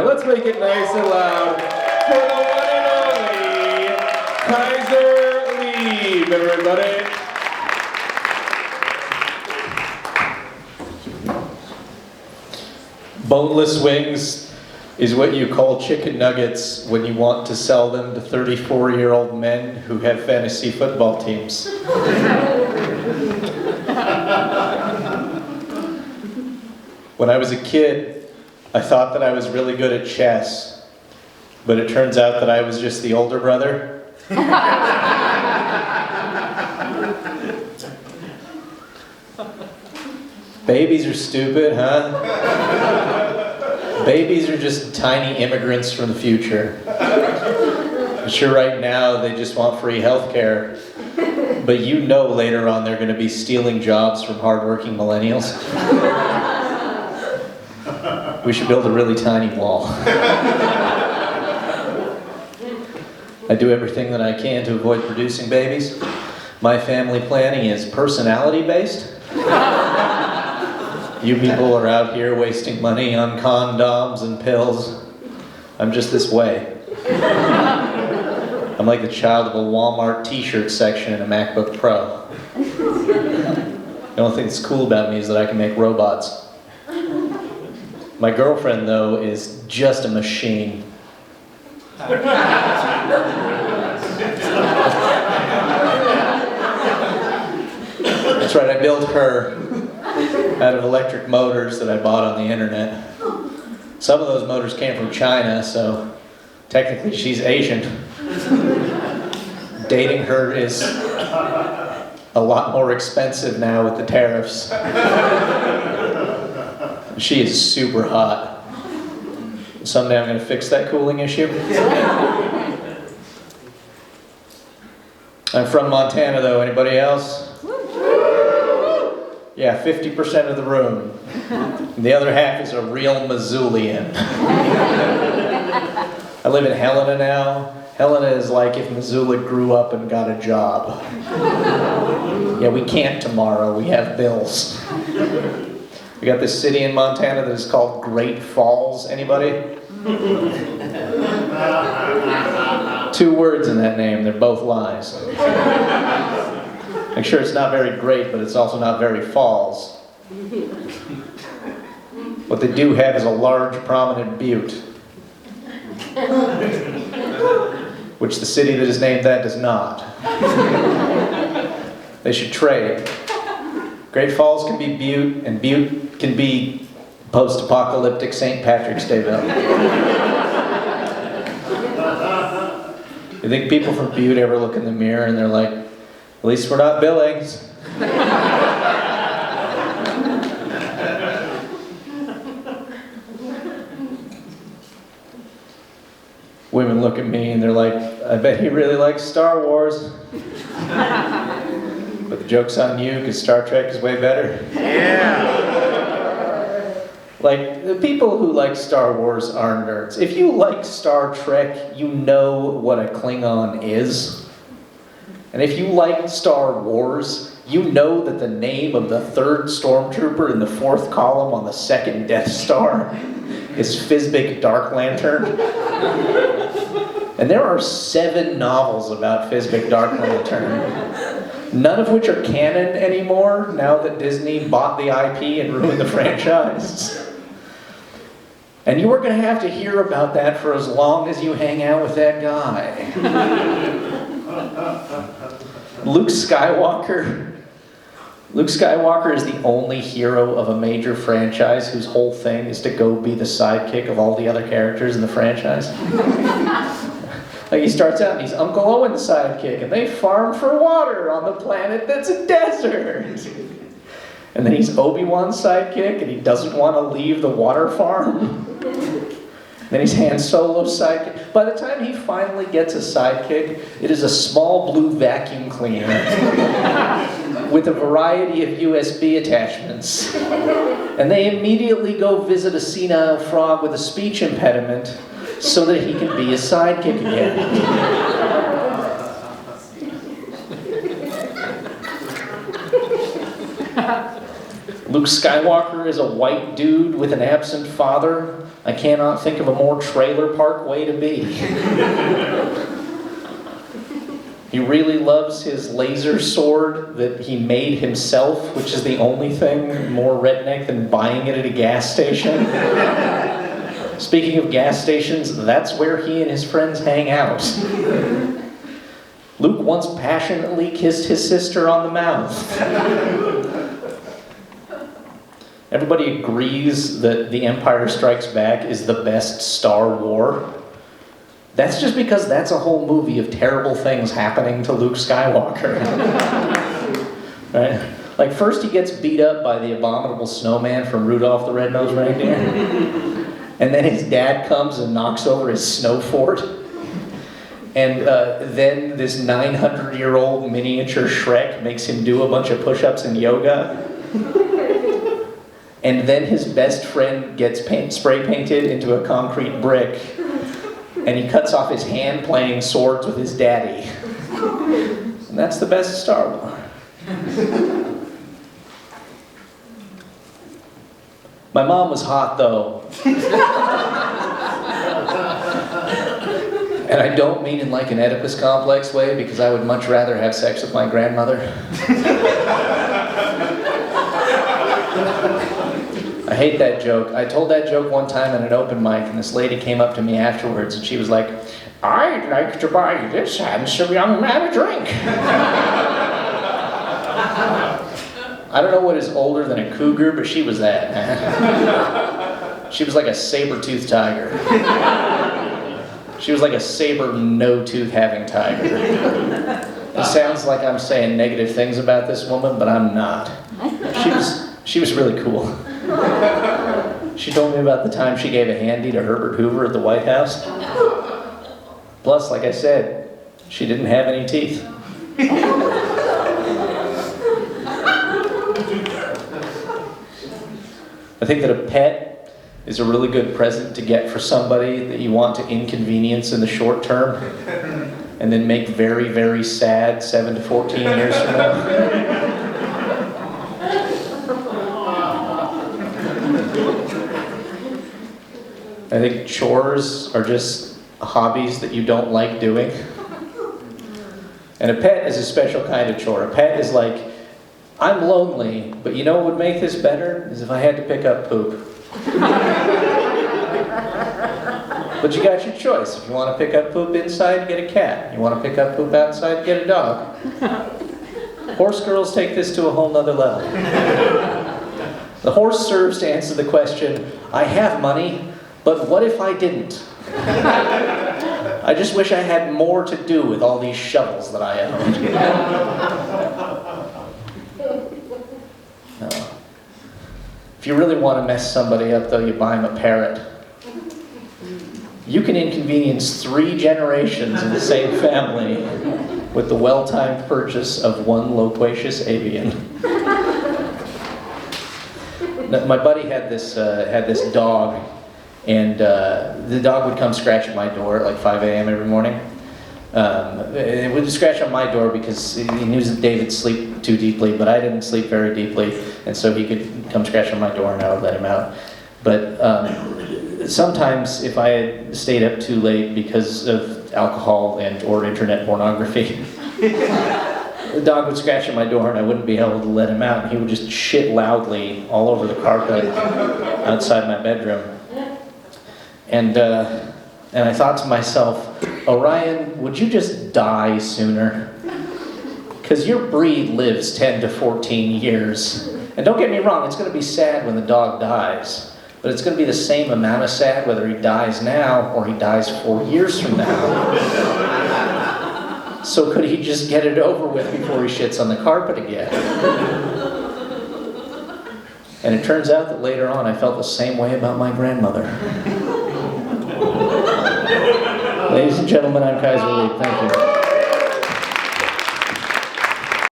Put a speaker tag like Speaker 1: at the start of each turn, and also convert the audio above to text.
Speaker 1: Let's make it nice and loud for the one and only Kaiser Lieb, everybody. Boneless wings is what you call chicken nuggets when you want to sell them to 34-year-old men who have fantasy football teams. When I was a kid, I thought that I was really good at chess, but it turns out that I was just the older brother. Babies are stupid, huh? Babies are just tiny immigrants from the future. I'm sure right now they just want free health care, but you know later on they're going to be stealing jobs from hardworking millennials. We should build a really tiny wall. I do everything that I can to avoid producing babies. My family planning is personality-based. You people are out here wasting money on condoms and pills. I'm just this way. I'm like the child of a Walmart t-shirt section in a MacBook Pro. The only thing that's cool about me is that I can make robots. My girlfriend, though, is just a machine. That's right, I built her out of electric motors that I bought on the internet. Some of those motors came from China, so technically she's Asian. Dating her is a lot more expensive now with the tariffs. She is super hot. Someday I'm going to fix that cooling issue. I'm from Montana, though. Anybody else? Yeah, 50% of the room. The other half is a real Missoulian. I live in Helena now. Helena is like if Missoula grew up and got a job. Yeah, we can't tomorrow. We have bills. We got this city in Montana that is called Great Falls. Anybody? 2 words in that name. They're both lies. Make sure it's not very great, but it's also not very falls. What they do have is a large, prominent butte, which the city that is named that does not. They should trade. Great Falls can be Butte, and Butte can be post-apocalyptic St. Patrick's Dayville. You think people from Butte ever look in the mirror and they're like, at least we're not Billings. Women look at me and they're like, I bet he really likes Star Wars. But the joke's on you, because Star Trek is way better. Yeah! Like, the people who like Star Wars are nerds. If you like Star Trek, you know what a Klingon is. And if you like Star Wars, you know that the name of the 3rd Stormtrooper in the 4th column on the 2nd Death Star is Fizbik Dark Lantern. And there are 7 novels about Fizbik Dark Lantern, none of which are canon anymore now that Disney bought the IP and ruined the franchise. And you are going to have to hear about that for as long as you hang out with that guy. Luke Skywalker is the only hero of a major franchise whose whole thing is to go be the sidekick of all the other characters in the franchise. Like, he starts out and he's Uncle Owen's sidekick, and they farm for water on the planet that's a desert. And then he's Obi-Wan's sidekick, and he doesn't want to leave the water farm. Then he's Han Solo's sidekick. By the time he finally gets a sidekick, it is a small blue vacuum cleaner with a variety of USB attachments. And they immediately go visit a senile frog with a speech impediment so that he can be a sidekick again. Luke Skywalker is a white dude with an absent father. I cannot think of a more trailer park way to be. He really loves his laser sword that he made himself, which is the only thing more redneck than buying it at a gas station. Speaking of gas stations, that's where he and his friends hang out. Luke once passionately kissed his sister on the mouth. Everybody agrees that The Empire Strikes Back is the best Star Wars. That's just because that's a whole movie of terrible things happening to Luke Skywalker. Right? Like, first he gets beat up by the abominable snowman from Rudolph the Red-Nosed Reindeer. And then his dad comes and knocks over his snow fort. And then this 900-year-old miniature Shrek makes him do a bunch of push-ups and yoga. And then his best friend gets spray painted into a concrete brick. And he cuts off his hand playing swords with his daddy. And that's the best Star Wars. My mom was hot, though. And I don't mean in like an Oedipus complex way, because I would much rather have sex with my grandmother. I hate that joke. I told that joke one time at an open mic, and this lady came up to me afterwards, and she was like, "I'd like to buy this handsome young man a drink." I don't know what is older than a cougar, but she was that, man. She was like a saber-toothed tiger. She was like a saber no-tooth having tiger. It sounds like I'm saying negative things about this woman, but I'm not. She was really cool. She told me about the time she gave a handy to Herbert Hoover at the White House. Plus, like I said, she didn't have any teeth. I think that a pet is a really good present to get for somebody that you want to inconvenience in the short term and then make very, very sad 7 to 14 years from now. I think chores are just hobbies that you don't like doing. And a pet is a special kind of chore. A pet is like, I'm lonely, but you know what would make this better? Is if I had to pick up poop. But you got your choice. If you want to pick up poop inside, get a cat. You want to pick up poop outside, get a dog. Horse girls take this to a whole nother level. The horse serves to answer the question, I have money, but what if I didn't? I just wish I had more to do with all these shovels that I own. No. If you really want to mess somebody up, though, you buy them a parrot. You can inconvenience 3 generations in the same family with the well-timed purchase of one loquacious avian. Now, my buddy had this dog, and the dog would come scratch at my door at like 5 a.m. every morning. It would scratch on my door because he knew that David sleep too deeply, but I didn't sleep very deeply, and so he could come scratch on my door and I would let him out. But sometimes if I had stayed up too late because of alcohol or internet pornography, the dog would scratch at my door and I wouldn't be able to let him out, and he would just shit loudly all over the carpet outside my bedroom. And I thought to myself, Orion, would you just die sooner? Because your breed lives 10 to 14 years. And don't get me wrong, it's going to be sad when the dog dies. But it's going to be the same amount of sad whether he dies now or he dies 4 years from now. So could he just get it over with before he shits on the carpet again? And it turns out that later on I felt the same way about my grandmother. Ladies and gentlemen, I'm Kaiser Lee. Thank you.